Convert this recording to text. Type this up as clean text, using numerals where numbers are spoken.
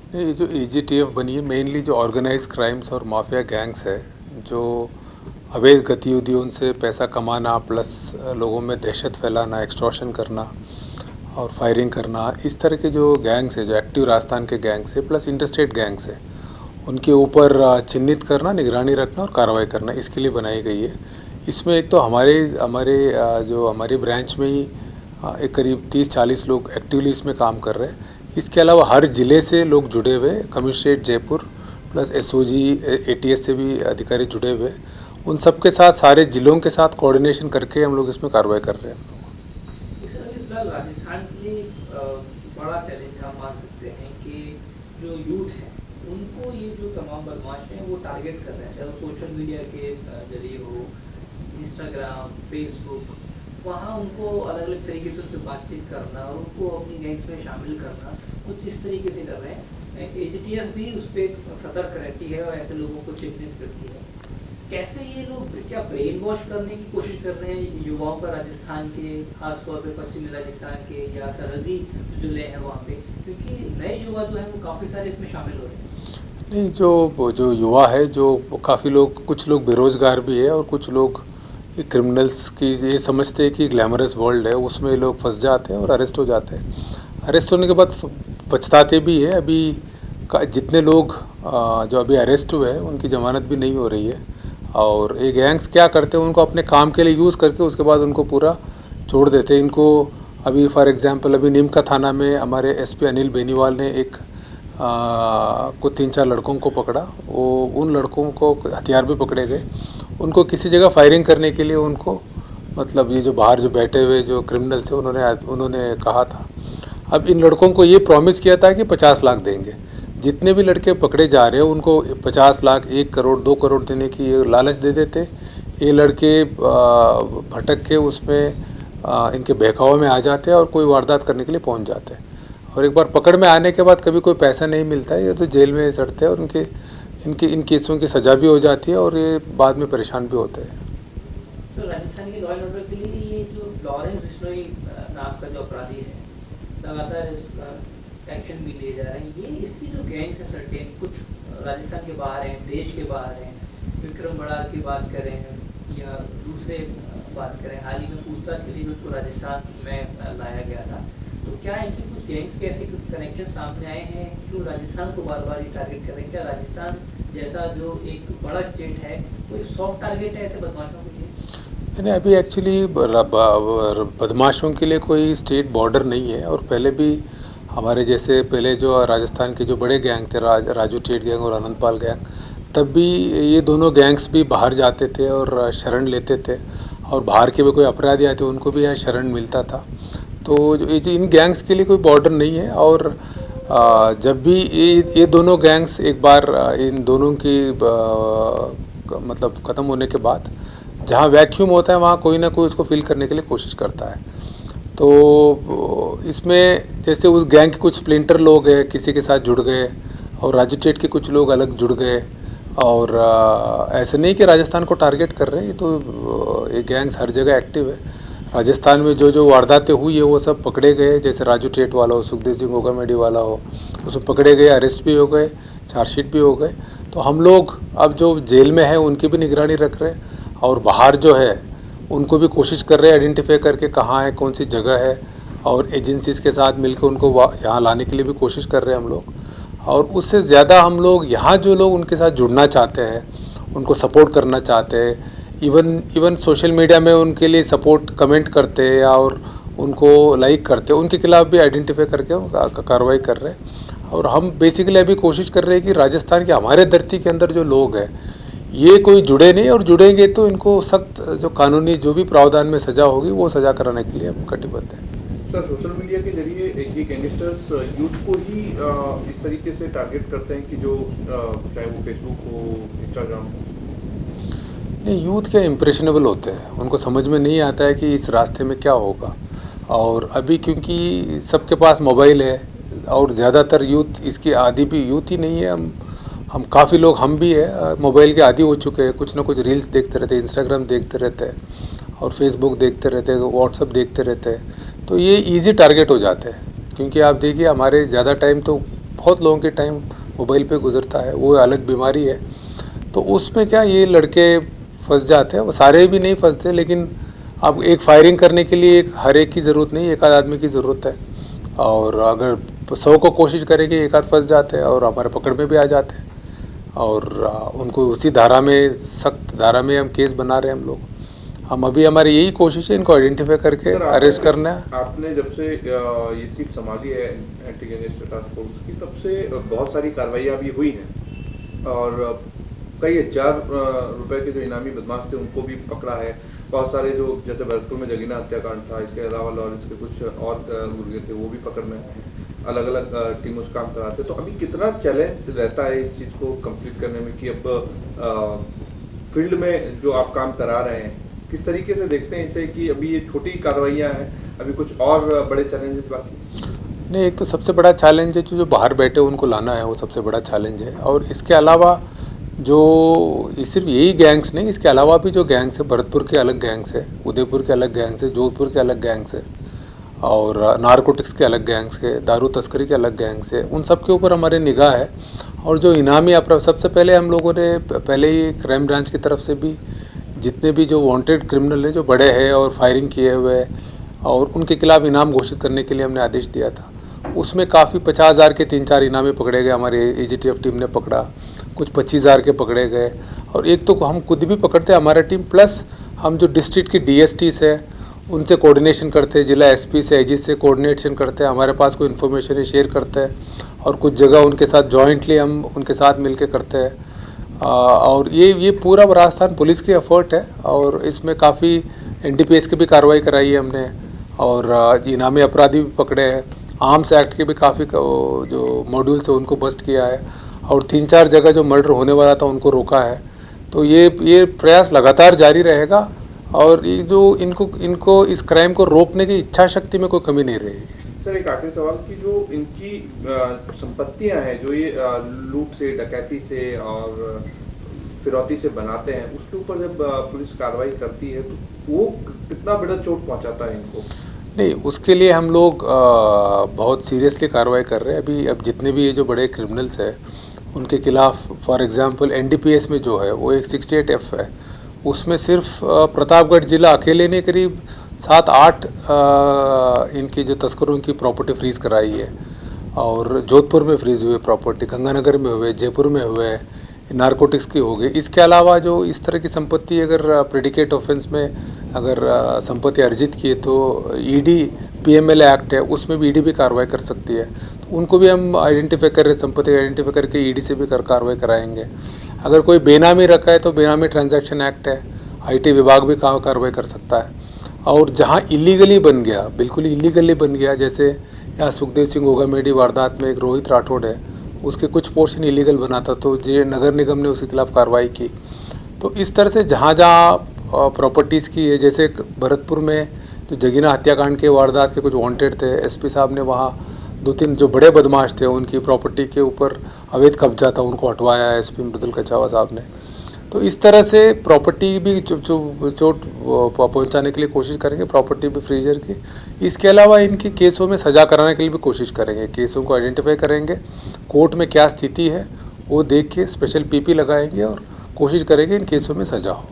ये जो एजीटीएफ बनी है मेनली जो ऑर्गेनाइज क्राइम्स और माफिया गैंग्स है, जो अवैध गतिविधियों से पैसा कमाना प्लस लोगों में दहशत फैलाना, एक्सटॉर्शन करना और फायरिंग करना, इस तरह के जो गैंग्स है, जो एक्टिव राजस्थान के गैंग्स है प्लस इंटरस्टेट गैंग्स है, उनके ऊपर चिन्हित करना, निगरानी रखना और कार्रवाई करना, इसके लिए बनाई गई है। इसमें एक तो हमारे हमारे जो हमारी ब्रांच में ही एक करीब 30-40 लोग एक्टिवली इसमें काम कर रहे हैं। इसके अलावा हर ज़िले से लोग जुड़े हुए, commissionerate Jaipur plus SOG ATS से भी अधिकारी जुड़े हुए, उन सब के साथ सारे ज़िलों के साथ कोऑर्डिनेशन करके हम लोग इसमें कार्रवाई कर रहे हैं। फिलहाल राजस्थान के लिए बड़ा चैलेंज हम मान सकते हैं कि जो यूथ है उनको ये जो तमाम बदमाश हैं वो टारगेट कर रहे हैं, चाहे वो सोशल मीडिया के जरिए हो, इंस्टाग्राम, फेसबुक, वहाँ उनको अलग अलग तरीके से उनसे बातचीत करना और उनको अपनी गैंग्स में शामिल करना, कुछ इस तरीके से कर रहे हैं। एजीटीएफ भी उस पर सतर्क रहती है और ऐसे लोगों को चिन्हित करती है। कैसे ये लोग क्या ब्रेन वॉश करने की कोशिश कर रहे हैं युवाओं का, राजस्थान के खासतौर पे पश्चिमी राजस्थान के या सरहदी जिले हैं वहाँ पे, क्योंकि नए युवा जो हैं वो काफ़ी सारे इसमें शामिल हो रहे हैं। नहीं, जो युवा है, जो काफ़ी लोग, कुछ लोग बेरोज़गार भी है और कुछ लोग क्रिमिनल्स की ये समझते हैं कि ग्लैमरस वर्ल्ड है, उसमें लोग फंस जाते हैं और अरेस्ट हो जाते हैं। अरेस्ट होने के बाद पछताते भी है। अभी जितने लोग जो अभी अरेस्ट हुए हैं उनकी ज़मानत भी नहीं हो रही है। और ये गैंग्स क्या करते हैं, उनको अपने काम के लिए यूज़ करके उसके बाद उनको पूरा छोड़ देते हैं। इनको अभी फॉर एग्जांपल अभी नीमका थाना में हमारे एसपी अनिल बेनीवाल ने एक को 3-4 लड़कों को पकड़ा। वो उन लड़कों को हथियार भी पकड़े गए। उनको किसी जगह फायरिंग करने के लिए उनको, मतलब ये जो बाहर जो बैठे हुए जो क्रिमिनल्स हैं उन्होंने कहा था। अब इन लड़कों को ये प्रॉमिस किया था कि 50 लाख देंगे। जितने भी लड़के पकड़े जा रहे हैं उनको 50 लाख, 1 करोड़, 2 करोड़ देने की ये लालच दे देते। ये लड़के भटक के उसमें इनके बहकावे में आ जाते हैं और कोई वारदात करने के लिए पहुंच जाते हैं। और एक बार पकड़ में आने के बाद कभी कोई पैसा नहीं मिलता है, ये तो जेल में सड़ते हैं और इन केसों की सज़ा भी हो जाती है और ये बाद में परेशान भी होते हैं। तो राजस्थान के लॉ एंड ऑर्डर के लिए ये जो लॉरेंस बिश्नोई नाम का जो अपराधी है, लगातार एक्शन भी लिए जा रहे हैं। ये इसकी जो गैंग है सर्टेन, कुछ राजस्थान के बाहर हैं, देश के बाहर हैं, विक्रम बड़ार की बात करें या दूसरे बात करें, हाल ही में पूछताछ के लिए उसको राजस्थान में लाया गया था। तो क्या इनकी कुछ गैंग्स के ऐसे कनेक्शन सामने आए हैं, क्यों राजस्थान को बार बार ये टारगेट कर रहे हैं? क्या राजस्थान जैसा जो एक बड़ा स्टेट है कोई सॉफ्ट टारगेट है ऐसे बदमाशों के लिए? नहीं, अभी एक्चुअली बदमाशों के लिए कोई स्टेट बॉर्डर नहीं है। और पहले भी हमारे जैसे पहले जो राजस्थान के जो बड़े गैंग थे, राजू टेट गैंग और आनंदपाल गैंग, तब भी ये दोनों गैंग्स भी बाहर जाते थे और शरण लेते थे। और बाहर के भी कोई अपराधी आते उनको भी यहाँ शरण मिलता था। तो जो इन गैंग्स के लिए कोई बॉर्डर नहीं है। और जब भी ये दोनों गैंग्स एक बार इन दोनों की मतलब ख़त्म होने के बाद जहाँ वैक्यूम होता है वहाँ कोई ना कोई उसको फिल करने के लिए कोशिश करता है। तो इसमें जैसे उस गैंग के कुछ स्प्लिंटर लोग हैं, किसी के साथ जुड़ गए और राजू टेट के कुछ लोग अलग जुड़ गए। और ऐसे नहीं कि राजस्थान को टारगेट कर रहे हैं, ये तो ये गैंग्स हर जगह एक्टिव है। राजस्थान में जो वारदातें हुई है वो सब पकड़े गए, जैसे राजू टेट वाला हो, सुखदेव सिंह गोगामेडी वाला हो, उसमें पकड़े गए, अरेस्ट भी हो गए, चार्जशीट भी हो गए। तो हम लोग अब जो जेल में हैं उनकी भी निगरानी रख रहे हैं और बाहर जो है उनको भी कोशिश कर रहे हैं आइडेंटिफाई करके कहाँ है, कौन सी जगह है, और एजेंसीज़ के साथ मिलकर उनको यहाँ लाने के लिए भी कोशिश कर रहे हैं हम लोग। और उससे ज़्यादा हम लोग यहाँ जो लोग उनके साथ जुड़ना चाहते हैं, उनको सपोर्ट करना चाहते हैं, इवन सोशल मीडिया में उनके लिए सपोर्ट कमेंट करते हैं और उनको लाइक करते हैं, उनके खिलाफ़ भी आइडेंटिफाई करके कार्रवाई कर रहे हैं। और हम बेसिकली अभी कोशिश कर रहे हैं कि राजस्थान के हमारे धरती के अंदर जो लोग हैं ये कोई जुड़े नहीं, और जुड़ेंगे तो इनको सख्त जो कानूनी जो भी प्रावधान में सज़ा होगी वो सज़ा कराने के लिए हम कटिबद्ध हैं। सर, सोशल मीडिया के जरिए ये गैंगस्टर्स यूथ को ही इस तरीके से टारगेट करते हैं कि जो चाहे वो फेसबुक हो, इंस्टाग्राम हो? नहीं, यूथ क्या इम्प्रेशनेबल होते हैं, उनको समझ में नहीं आता है कि इस रास्ते में क्या होगा। और अभी क्योंकि सबके पास मोबाइल है और ज़्यादातर यूथ इसकी आदी भी यूथ ही नहीं है, हम काफ़ी लोग, हम भी है, मोबाइल के आदी हो चुके हैं। कुछ ना कुछ रील्स देखते रहते हैं, इंस्टाग्राम देखते रहते हैं और फेसबुक देखते रहते हैं, व्हाट्सअप देखते रहते हैं। तो ये इजी टारगेट हो जाते हैं। क्योंकि आप देखिए हमारे ज़्यादा टाइम तो बहुत लोगों के टाइम मोबाइल पे गुजरता है, वो अलग बीमारी है। तो उसमें क्या ये लड़के फंस जाते हैं, वो सारे भी नहीं फंसते, लेकिन अब एक फायरिंग करने के लिए हर एक की ज़रूरत नहीं, एक आध आदमी की ज़रूरत है। और अगर 100 को कोशिश करेंगे एक आध फंस जाते हैं और हमारे पकड़ में भी आ जाते हैं, और उनको उसी धारा में, सख्त धारा में हम केस बना रहे हैं हम लोग। हम अभी हमारी यही कोशिश है इनको आइडेंटिफाई करके अरेस्ट करना है। आपने जब से ये सीट संभाली है एंटी गैंगस्टर टास्क फोर्स की, तब से बहुत सारी कार्रवाइयाँ भी हुई हैं और कई हजार रुपए के जो इनामी बदमाश थे उनको भी पकड़ा है। बहुत सारे जो जैसे भरतपुर में जगीना हत्याकांड था, इसके अलावा लॉरेंस के कुछ और गुर्गे थे, वो भी पकड़ने अलग अलग टीमों से काम कराते। तो अभी कितना चैलेंज रहता है इस चीज़ को कंप्लीट करने में कि अब फील्ड में जो आप काम करा रहे हैं, किस तरीके से देखते हैं इसे कि अभी ये छोटी कार्रवाइयाँ हैं, अभी कुछ और बड़े चैलेंजेस बाकी? नहीं, एक तो सबसे बड़ा चैलेंज है जो बाहर बैठे उनको लाना है, वो सबसे बड़ा चैलेंज है। और इसके अलावा जो सिर्फ यही गैंग्स नहीं, इसके अलावा भी जो गैंग्स है, भरतपुर के अलग गैंग्स है, उदयपुर के अलग गैंग्स है, जोधपुर के अलग गैंग्स है, और नारकोटिक्स के अलग गैंग्स है, दारू तस्करी के अलग गैंग्स है, उन सब के ऊपर हमारे निगाह है। और जो इनामी अपराध, सबसे पहले हम लोगों ने पहले ही क्राइम ब्रांच की तरफ से भी जितने भी जो वांटेड क्रिमिनल है, जो बड़े हैं और फायरिंग किए हुए हैं, और उनके खिलाफ इनाम घोषित करने के लिए हमने आदेश दिया था। उसमें काफ़ी 50,000 के 3-4 इनामी पकड़े गए, हमारे एजीटीएफ टीम ने पकड़ा, कुछ 25,000 के पकड़े गए। और एक तो हम खुद भी पकड़ते हैं हमारा टीम, प्लस हम जो डिस्ट्रिक्ट की डीएसटीज है उनसे कोऑर्डिनेशन करते हैं, जिला एसपी से एजी से कोऑर्डिनेशन करते हैं, हमारे पास कोई इन्फॉर्मेशन है शेयर करते हैं, और कुछ जगह उनके साथ जॉइंटली हम उनके साथ मिलकर करते हैं। और ये पूरा राजस्थान पुलिस की एफर्ट है, और इसमें काफ़ी एनडीपीएस की भी कार्रवाई कराई है हमने, और इनामी अपराधी भी पकड़े हैं, आर्म्स एक्ट के भी काफ़ी जो मॉड्यूल्स है उनको बस्ट किया है, और 3-4 जगह जो मर्डर होने वाला था उनको रोका है। तो ये प्रयास लगातार जारी रहेगा, और ये जो इनको इस क्राइम को रोकने की इच्छा शक्ति में कोई कमी नहीं रहेगी। सर, एक आखिरी सवाल कि जो इनकी संपत्तियां हैं, जो ये लूट से, डकैती से और फिरौती से बनाते हैं, उसके ऊपर जब पुलिस कार्रवाई करती है तो वो कितना बड़ा चोट पहुंचाता है इनको? नहीं, उसके लिए हम लोग बहुत सीरियसली कार्रवाई कर रहे हैं। अब जितने भी ये जो बड़े क्रिमिनल्स हैं उनके खिलाफ, फॉर एग्जांपल एनडीपीएस में जो है वो एक 68F है, उसमें सिर्फ प्रतापगढ़ जिला अकेले ने करीब 7-8 इनकी जो तस्करों की प्रॉपर्टी फ्रीज़ कराई है, और जोधपुर में फ्रीज़ हुए प्रॉपर्टी, गंगानगर में हुए, जयपुर में हुए, नारकोटिक्स की हो गई। इसके अलावा जो इस तरह की संपत्ति अगर प्रेडिकेट ऑफेंस में अगर संपत्ति अर्जित की है तो ईडी पीएमएल एक्ट है, उसमें भी ईडी भी कार्रवाई कर सकती है। तो उनको भी हम आइडेंटिफाई कर रहे हैं, संपत्ति आइडेंटिफाई करके ईडी से भी कार्रवाई कराएंगे। अगर कोई बेनामी रखा है तो बेनामी ट्रांजैक्शन एक्ट है, आईटी विभाग भी कार्रवाई कर सकता है। और जहाँ इलीगली बन गया, बिल्कुल इलीगली बन गया, जैसे यहाँ सुखदेव सिंह गोगामेडी वारदात में एक रोहित राठौड़ है, उसके कुछ पोर्शन इलीगल बना था, तो ये नगर निगम ने उसके खिलाफ कार्रवाई की। तो इस तरह से जहाँ जहाँ प्रॉपर्टीज़ की है, जैसे भरतपुर में जो जगीना हत्याकांड के वारदात के कुछ वांटेड थे, एसपी साहब ने वहाँ 2-3 जो बड़े बदमाश थे उनकी प्रॉपर्टी के ऊपर अवैध कब्जा था, उनको हटवाया है एसपी मृदुल कछावा साहब ने। तो इस तरह से प्रॉपर्टी भी जो चोट पहुंचाने के लिए कोशिश करेंगे, प्रॉपर्टी भी फ्रीजर की। इसके अलावा इनकी केसों में सजा कराने के लिए भी कोशिश करेंगे, केसों को आइडेंटिफाई करेंगे, कोर्ट में क्या स्थिति है वो देख के स्पेशल पीपी लगाएंगे और कोशिश करेंगे इन केसों में सजा हो।